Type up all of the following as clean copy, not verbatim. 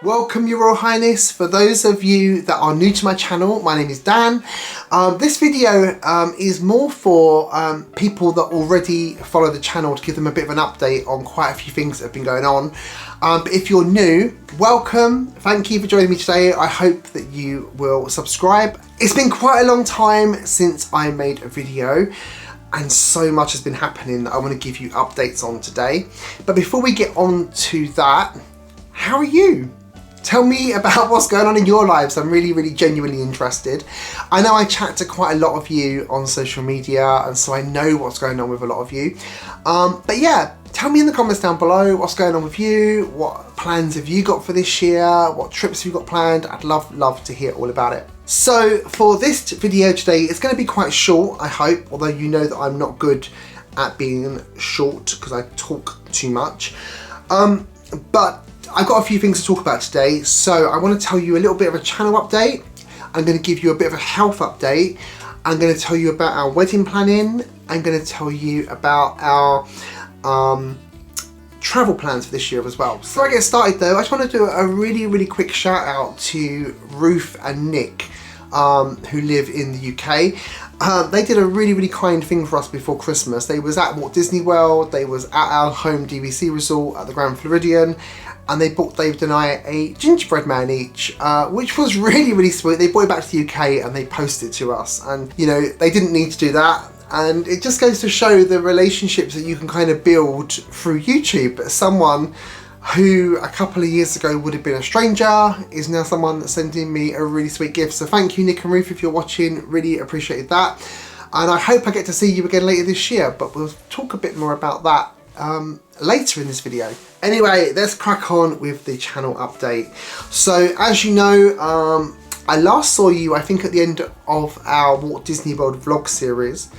Welcome, Your Royal Highness. For those of you that are new to my channel, my name is Dan. This video is more for people that already follow the channel, to give them a bit of an update on quite a few things that have been going on. But if you're new, welcome. Thank you for joining me today. I hope that you will subscribe. It's been quite a long time since I made a video, and so much has been happening that I want to give you updates on today. But before we get on to that, how are you? Tell me about what's going on in your lives. I'm really genuinely interested. I know I chat to quite a lot of you on social media, and so I know what's going on with a lot of you. But yeah, tell me in the comments down below what's going on with you. What plans have you got for this year? What trips have you got planned? I'd love to hear all about it. So for this video today, it's going to be quite short, I hope, although you know that I'm not good at being short because I talk too much. But I've got a few things to talk about today, so I want to tell you a little bit of a channel update. I'm going to give you a bit of a health update. I'm going to tell you about our wedding planning. I'm going to tell you about our travel plans for this year as well. Before I get started though, I just want to do a really quick shout out to Ruth and Nick, who live in the UK. They did a really kind thing for us before Christmas. They was at Walt Disney World, they was at our home DVC resort at the Grand Floridian, and they bought David and I a gingerbread man each, which was really sweet. They brought it back to the UK and they posted it to us, and you know, they didn't need to do that. And it just goes to show the relationships that you can kind of build through YouTube. Someone who a couple of years ago would have been a stranger is now someone that's sending me a really sweet gift. So thank you, Nick and Ruth, if you're watching. Really appreciated that. And I hope I get to see you again later this year, but we'll talk a bit more about that later in this video. Anyway, let's crack on with the channel update. So as you know, I last saw you, I think, at the end of our Walt Disney World vlog series.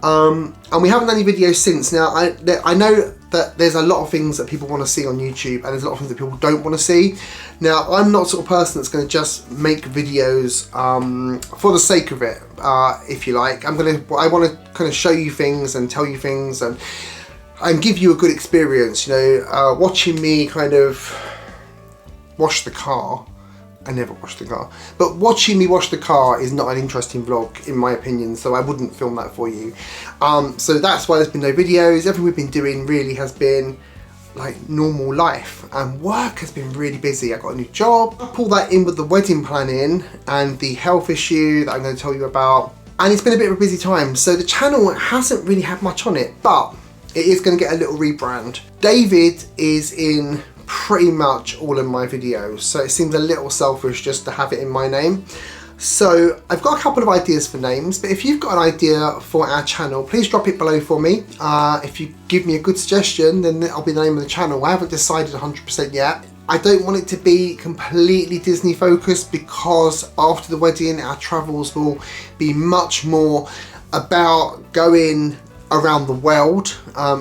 And we haven't done any videos since. Now, I know that there's a lot of things that people want to see on YouTube, and there's a lot of things that people don't want to see. Now, I'm not the sort of person that's going to just make videos for the sake of it, if you like. I want to kind of show you things and tell you things and give you a good experience. You know, watching me kind of wash the car. I never wash the car, but watching me wash the car is not an interesting vlog in my opinion, so I wouldn't film that for you. So that's why there's been no videos. Everything we've been doing really has been like normal life, and work has been really busy. I got a new job. I pull that in with the wedding planning and the health issue that I'm going to tell you about, and it's been a bit of a busy time. So the channel hasn't really had much on it, but it is going to get a little rebrand. David is in pretty much all of my videos, so it seems a little selfish just to have it in my name. So I've got a couple of ideas for names, but if you've got an idea for our channel, please drop it below for me. If you give me a good suggestion, then that'll be the name of the channel. I haven't decided 100% yet. I don't want it to be completely Disney focused, because after the wedding our travels will be much more about going around the world,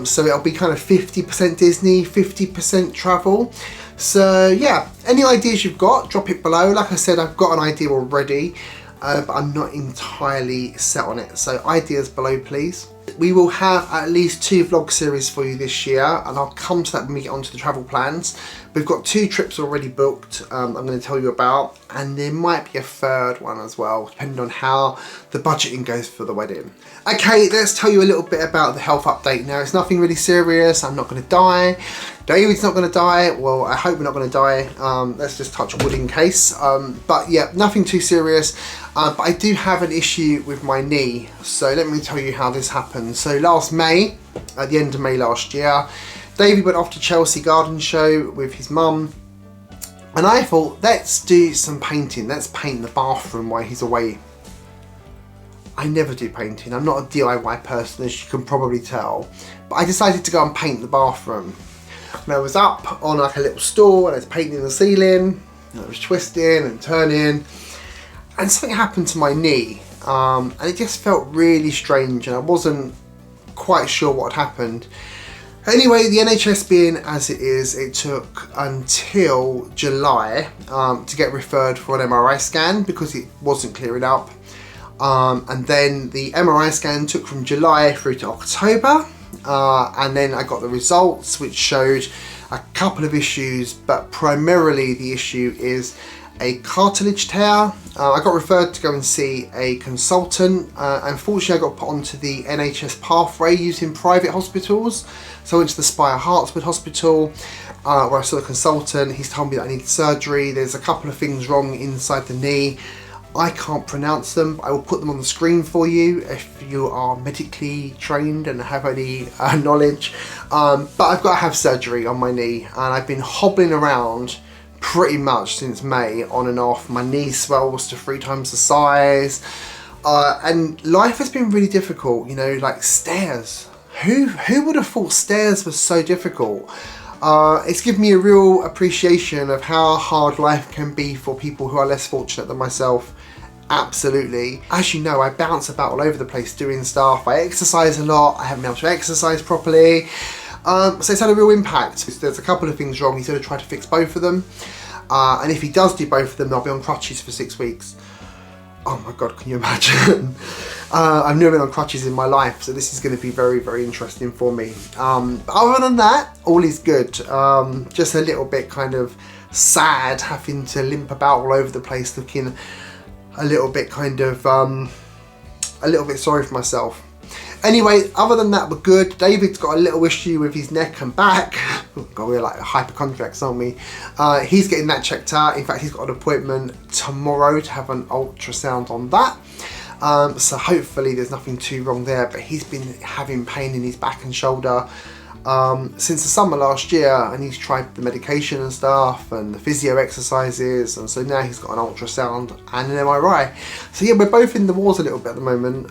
so it'll be kind of 50% Disney, 50% travel. So yeah, any ideas you've got, drop it below. Like I said, I've got an idea already, but I'm not entirely set on it, so ideas below please. We will have at least 2 vlog series for you this year, and I'll come to that when we get onto the travel plans. We've got 2 trips already booked, I'm going to tell you about, and there might be a 3rd one as well, depending on how the budgeting goes for the wedding. Okay, let's tell you a little bit about the health update now. It's nothing really serious. I'm not going to die. David's not going to die. Well, I hope we're not going to die. Let's just touch wood in case. But yeah, nothing too serious. But I do have an issue with my knee. So let me tell you how this happened. So last May, at the end of May last year, David went off to Chelsea Garden Show with his mum. And I thought, let's do some painting. Let's paint the bathroom while he's away. I never do painting. I'm not a DIY person, as you can probably tell. But I decided to go and paint the bathroom. And I was up on like a little stool and I was painting the ceiling. And I was twisting and turning. And something happened to my knee. And it just felt really strange, and I wasn't quite sure what had happened. Anyway, the NHS being as it is, it took until July to get referred for an MRI scan because it wasn't clearing up. And then the MRI scan took from July through to October, and then I got the results which showed a couple of issues, but primarily the issue is a cartilage tear. I got referred to go and see a consultant. Unfortunately, I got put onto the NHS pathway using private hospitals. So I went to the Spire Hartswood Hospital, where I saw the consultant. He's told me that I need surgery. There's a couple of things wrong inside the knee. I can't pronounce them. I will put them on the screen for you if you are medically trained and have any knowledge. But I've got to have surgery on my knee, and I've been hobbling around pretty much since May, on and off. My knee swells to 3 times the size, and life has been really difficult. You know, like stairs. Who would have thought stairs was so difficult? It's given me a real appreciation of how hard life can be for people who are less fortunate than myself. Absolutely. As you know, I bounce about all over the place doing stuff. I exercise a lot. I haven't been able to exercise properly. So it's had a real impact. There's a couple of things wrong. He's going to try to fix both of them. And if he does do both of them, I'll be on crutches for 6 weeks. Oh my God, can you imagine? I've never been on crutches in my life, so this is going to be very, very interesting for me. But other than that, all is good. Just a little bit kind of sad having to limp about all over the place, looking a little bit kind of, a little bit sorry for myself. Anyway, other than that, we're good. David's got a little issue with his neck and back. Oh God, we're like hypochondriacs, aren't we? He's getting that checked out. In fact, he's got an appointment tomorrow to have an ultrasound on that. So hopefully there's nothing too wrong there, but he's been having pain in his back and shoulder since the summer last year, and he's tried the medication and stuff and the physio exercises, and so now he's got an ultrasound and an MRI. So yeah, we're both in the wars a little bit at the moment.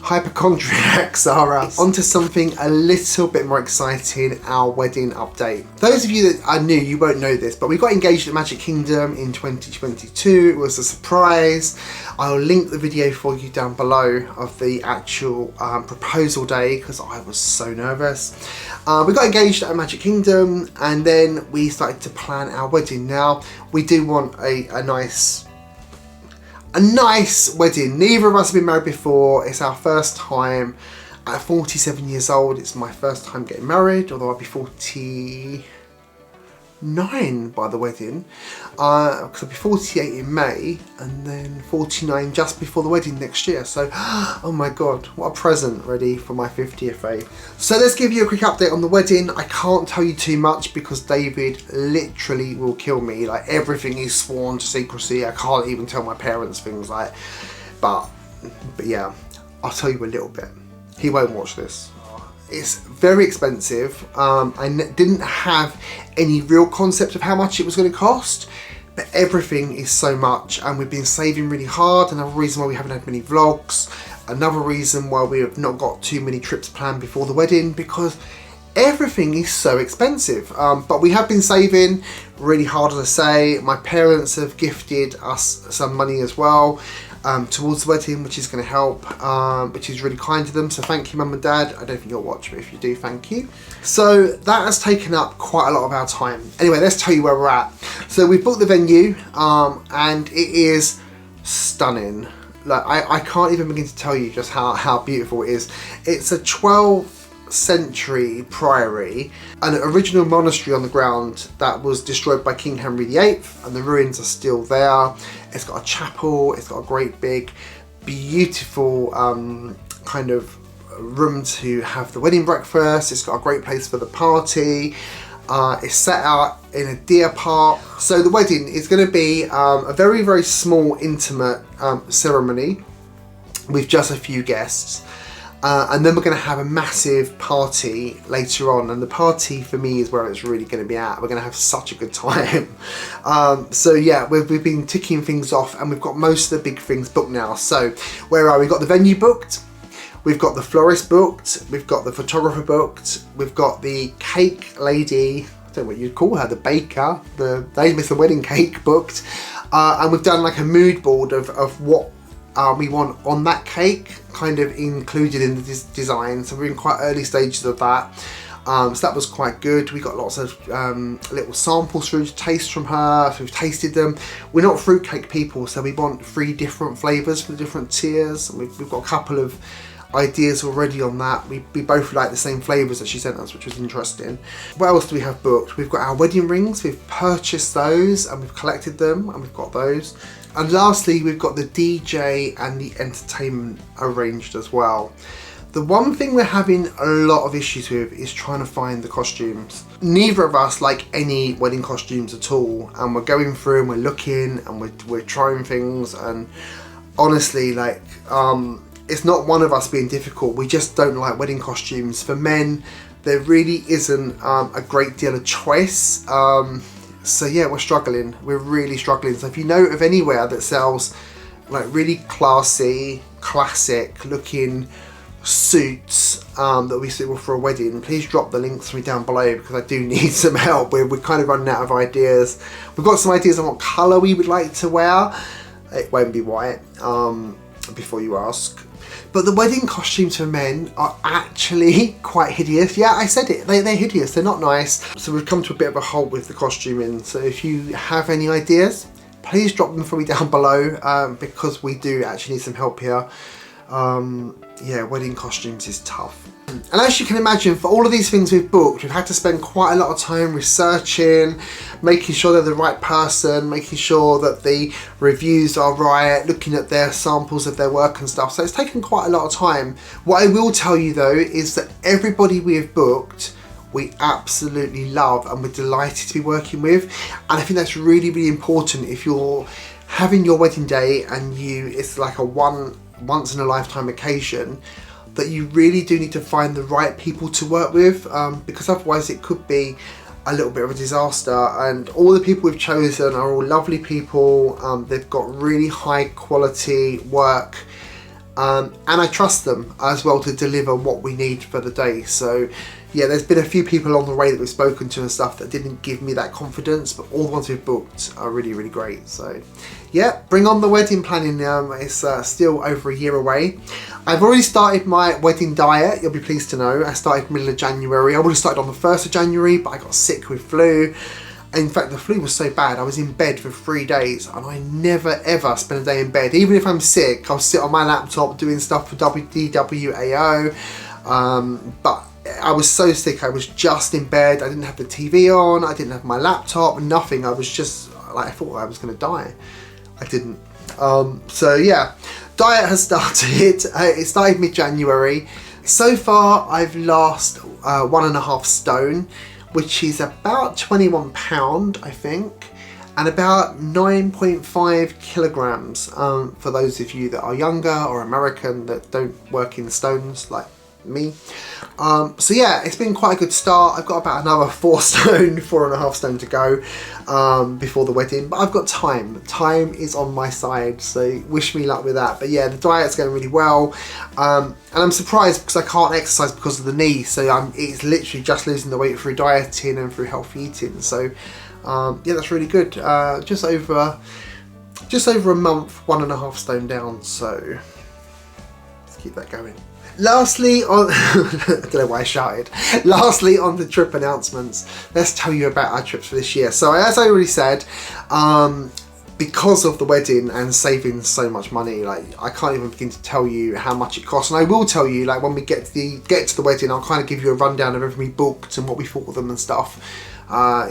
Hypochondriacs are us. Onto something a little bit more exciting, our wedding update. Those of you that are new, you won't know this, but we got engaged at Magic Kingdom in 2022. It was a surprise. I'll link the video for you down below of the actual proposal day, because I was so nervous. We got engaged at Magic Kingdom, and then we started to plan our wedding. Now, we do want a nice wedding. Neither of us have been married before. It's our first time. At 47 years old, it's my first time getting married, although I'll be 49 by the wedding. Because I'll be 48 in May, and then 49 just before the wedding next year. So, oh my God, what a present ready for my 50th, eh? So let's give you a quick update on the wedding. I can't tell you too much because David literally will kill me. Like, everything is sworn to secrecy. I can't even tell my parents things like, but yeah, I'll tell you a little bit. He won't watch this. It's very expensive. I didn't have any real concept of how much it was going to cost, but everything is so much, and we've been saving really hard. Another reason why we haven't had many vlogs. Another reason why we have not got too many trips planned before the wedding, because everything is so expensive. But we have been saving really hard, as I say. My parents have gifted us some money as well towards the wedding, which is going to help, which is really kind to them. So thank you, Mum and Dad. I don't think you'll watch, but if you do, thank you. So that has taken up quite a lot of our time. Anyway, let's tell you where we're at. So we've booked the venue, and it is stunning. Like, I can't even begin to tell you just how beautiful it is. It's a 12th century priory, an original monastery on the ground that was destroyed by King Henry VIII, and the ruins are still there. It's got a chapel, it's got a great big beautiful kind of room to have the wedding breakfast. It's got a great place for the party. It's set out in a deer park. So the wedding is going to be a very, very small, intimate ceremony with just a few guests. And then we're going to have a massive party later on, and the party for me is where it's really going to be at. We're going to have such a good time. So yeah, we've been ticking things off, and we've got most of the big things booked now. So where are we? We've got the venue booked, we've got the florist booked, we've got the photographer booked, we've got the cake lady, I don't know what you'd call her, the baker, the lady with the wedding cake booked, and we've done like a mood board of what we want on that cake, kind of included in the design. So we're in quite early stages of that. So that was quite good. We got lots of little samples through to taste from her, so we've tasted them. We're not fruitcake people, so we want 3 different flavours for the different tiers. We've got a couple of ideas already on that. We both like the same flavours that she sent us, which was interesting. What else do we have booked? We've got our wedding rings. We've purchased those and we've collected them and we've got those. And lastly, we've got the DJ and the entertainment arranged as well. The one thing we're having a lot of issues with is trying to find the costumes. Neither of us like any wedding costumes at all, and we're going through and we're looking and we're trying things, and honestly, like, it's not one of us being difficult. We just don't like wedding costumes. For men, there really isn't a great deal of choice. So yeah, we're struggling. We're really struggling. So if you know of anywhere that sells like really classy, classic looking suits that will be suitable for a wedding, please drop the links for me down below, because I do need some help. We're kind of running out of ideas. We've got some ideas on what colour we would like to wear. It won't be white, before you ask. But the wedding costumes for men are actually quite hideous. Yeah, I said it, they're hideous, they're not nice. So we've come to a bit of a halt with the costuming. So if you have any ideas, please drop them for me down below, because we do actually need some help here. Yeah, wedding costumes is tough. And as you can imagine, for all of these things we've booked, we've had to spend quite a lot of time researching, making sure they're the right person, making sure that the reviews are right, looking at their samples of their work and stuff. So it's taken quite a lot of time. What I will tell you though is that everybody we have booked, we absolutely love and we're delighted to be working with. And I think that's really, really important if you're having your wedding day and it's like a once in a lifetime occasion, that you really do need to find the right people to work with, because otherwise it could be a little bit of a disaster. And all the people we've chosen are all lovely people. They've got really high quality work, and I trust them as well to deliver what we need for the day. So yeah, there's been a few people along the way that we've spoken to and stuff that didn't give me that confidence, but all the ones we've booked are really, really great. So yeah, bring on the wedding planning now. It's still over a year away. I've already started my wedding diet, you'll be pleased to know. I started middle of January. I would have started on the 1st of January, but I got sick with flu. In fact, the flu was so bad, I was in bed for 3 days, and I never ever spend a day in bed. Even if I'm sick, I'll sit on my laptop doing stuff for DWAO. But I was so sick, I was just in bed. I didn't have the TV on, I didn't have my laptop, nothing. I was just like, I thought I was going to die. I didn't. So yeah, diet has started. It started mid-January. So far, I've lost 1.5 stone, which is about 21 pound, I think, and about 9.5 kilograms for those of you that are younger or American that don't work in stones like me. So yeah, it's been quite a good start. I've got about another 4.5 stone to go before the wedding, but I've got time. Time is on my side, so wish me luck with that. But yeah, the diet's going really well, and I'm surprised because I can't exercise because of the knee, so it's literally just losing the weight through dieting and through healthy eating. So yeah, that's really good. Just over a month, 1.5 stone down, so let's keep that going. Lastly on, I don't know why I shouted. Lastly on the trip announcements, let's tell you about our trips for this year. So as I already said, because of the wedding and saving so much money, like I can't even begin to tell you how much it costs. And I will tell you, like when we get to the wedding, I'll kind of give you a rundown of everything we booked and what we thought of them and stuff.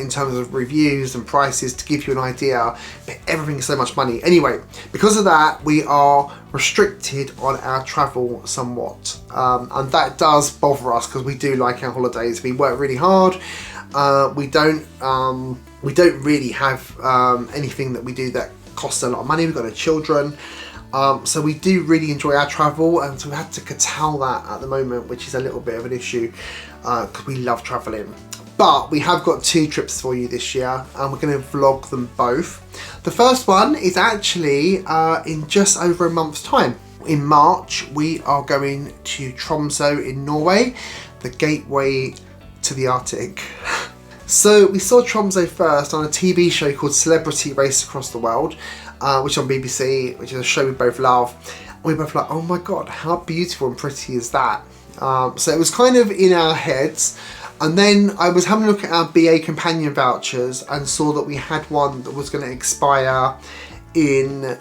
In terms of reviews and prices, to give you an idea, but everything is so much money. Anyway, because of that, we are restricted on our travel somewhat, and that does bother us because we do like our holidays. We work really hard. We don't really have anything that we do that costs a lot of money. We've got no children. So we do really enjoy our travel, and so we had to curtail that at the moment, which is a little bit of an issue because we love traveling. But we have got 2 trips for you this year, and we're going to vlog them both. The first one is actually in just over a month's time. In March, we are going to Tromsø in Norway, the gateway to the Arctic. So we saw Tromsø first on a TV show called Celebrity Race Across the World, which is on BBC, which is a show we both love. And we both like, oh my God, how beautiful and pretty is that? So it was kind of in our heads. And then I was having a look at our BA companion vouchers and saw that we had one that was going to expire in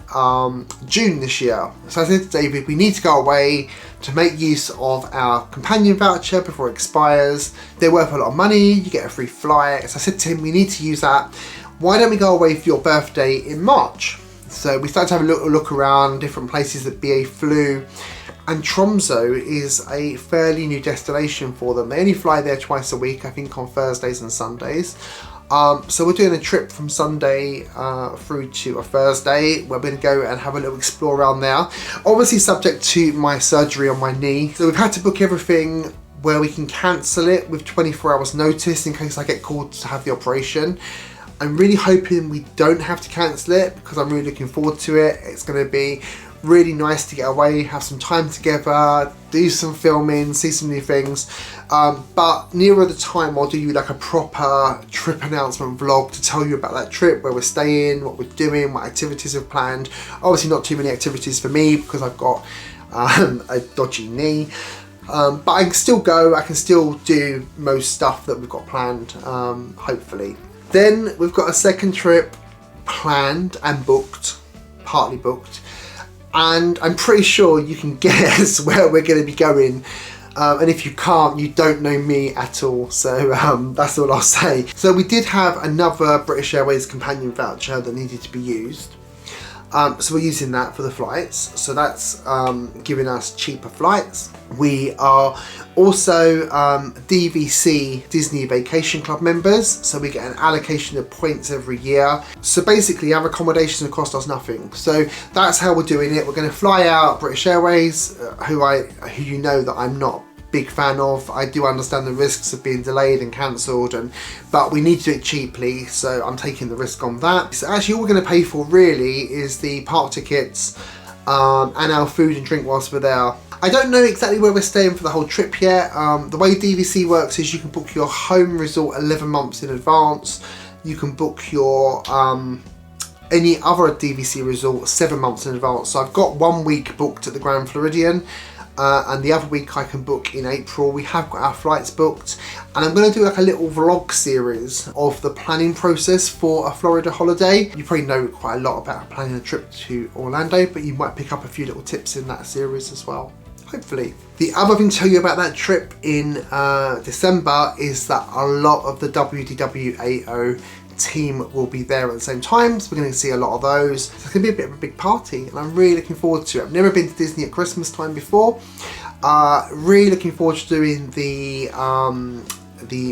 June this year. So I said to David, we need to go away to make use of our companion voucher before it expires. They're worth a lot of money, you get a free flight. So I said to him, we need to use that. Why don't we go away for your birthday in March? So we started to have a little look around different places that BA flew, and Tromsø is a fairly new destination for them. They only fly there twice a week, I think on Thursdays and Sundays. So we're doing a trip from Sunday through to a Thursday. We're going to go and have a little explore around there. Obviously subject to my surgery on my knee. So we've had to book everything where we can cancel it with 24 hours notice in case I get called to have the operation. I'm really hoping we don't have to cancel it because I'm really looking forward to it. It's going to be really nice to get away, have some time together, do some filming, see some new things. But nearer the time, I'll do you like a proper trip announcement vlog to tell you about that trip, where we're staying, what we're doing, what activities are planned. Obviously not too many activities for me because I've got a dodgy knee. But I can still go, I can still do most stuff that we've got planned, hopefully. Then we've got a second trip planned and booked, partly booked, and I'm pretty sure you can guess where we're going to be going. And if you can't, you don't know me at all. So that's all I'll say. So we did have another British Airways companion voucher that needed to be used. So we're using that for the flights. So that's giving us cheaper flights. We are also DVC, Disney Vacation Club members. So we get an allocation of points every year. So basically our accommodations have cost us nothing. So that's how we're doing it. We're going to fly out British Airways, who you know that I'm not big fan of. I do understand the risks of being delayed and cancelled, but we need to do it cheaply, so I'm taking the risk on that. So actually all we're going to pay for really is the park tickets and our food and drink whilst we're there. I don't know exactly where we're staying for the whole trip yet. The way DVC works is you can book your home resort 11 months in advance. You can book your any other DVC resort 7 months in advance. So I've got 1 week booked at the Grand Floridian. And the other week I can book in April. We have got our flights booked, and I'm going to do like a little vlog series of the planning process for a Florida holiday. You probably know quite a lot about planning a trip to Orlando, but you might pick up a few little tips in that series as well, hopefully. The other thing to tell you about that trip in December is that a lot of the WDWAO team will be there at the same time, so we're going to see a lot of those. So it's going to be a bit of a big party, and I'm really looking forward to it. I've never been to Disney at Christmas time before. Really looking forward to doing the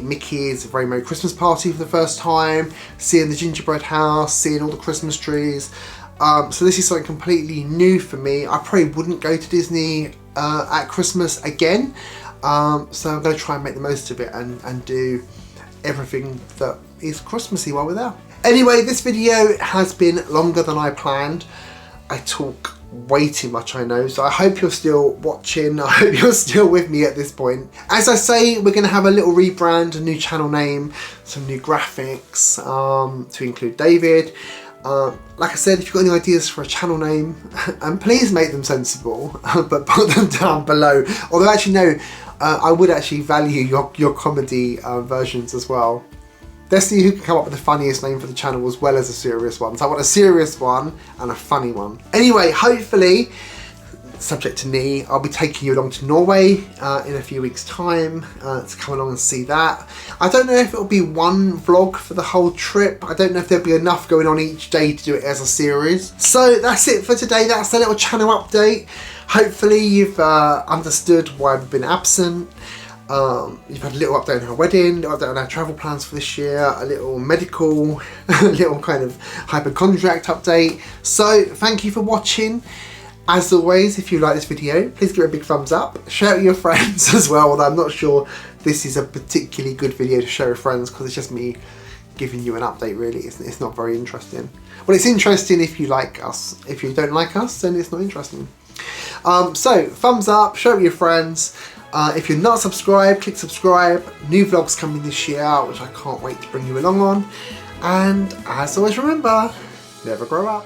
Mickey's Very Merry Christmas party for the first time, seeing the gingerbread house, seeing all the Christmas trees. So this is something completely new for me. I probably wouldn't go to Disney at Christmas again, so I'm going to try and make the most of it and do everything that is Christmassy while we're there. Anyway, this video has been longer than I planned. I talk way too much, I know, so I hope you're still watching. I hope you're still with me at this point. As I say, we're going to have a little rebrand, a new channel name, some new graphics to include David. Like I said, if you've got any ideas for a channel name, and please make them sensible, but put them down below. Although actually no, I would actually value your comedy versions as well. Let's see who can come up with the funniest name for the channel as well as a serious one. So I want a serious one and a funny one. Anyway, hopefully, subject to knee, I'll be taking you along to Norway in a few weeks' time to come along and see that. I don't know if it'll be one vlog for the whole trip. I don't know if there'll be enough going on each day to do it as a series. So that's it for today. That's the little channel update. Hopefully you've understood why we've been absent. You've had a little update on our wedding, a little update on our travel plans for this year, a little medical, a little kind of hypochondriac update. So thank you for watching. As always, if you like this video, please give it a big thumbs up. Share it with your friends as well, although I'm not sure this is a particularly good video to share with friends because it's just me giving you an update really. It's not very interesting. Well, it's interesting if you like us. If you don't like us, then it's not interesting. So thumbs up, share it with your friends. If you're not subscribed, click subscribe. New vlogs coming this year, which I can't wait to bring you along on. And as always, remember, never grow up.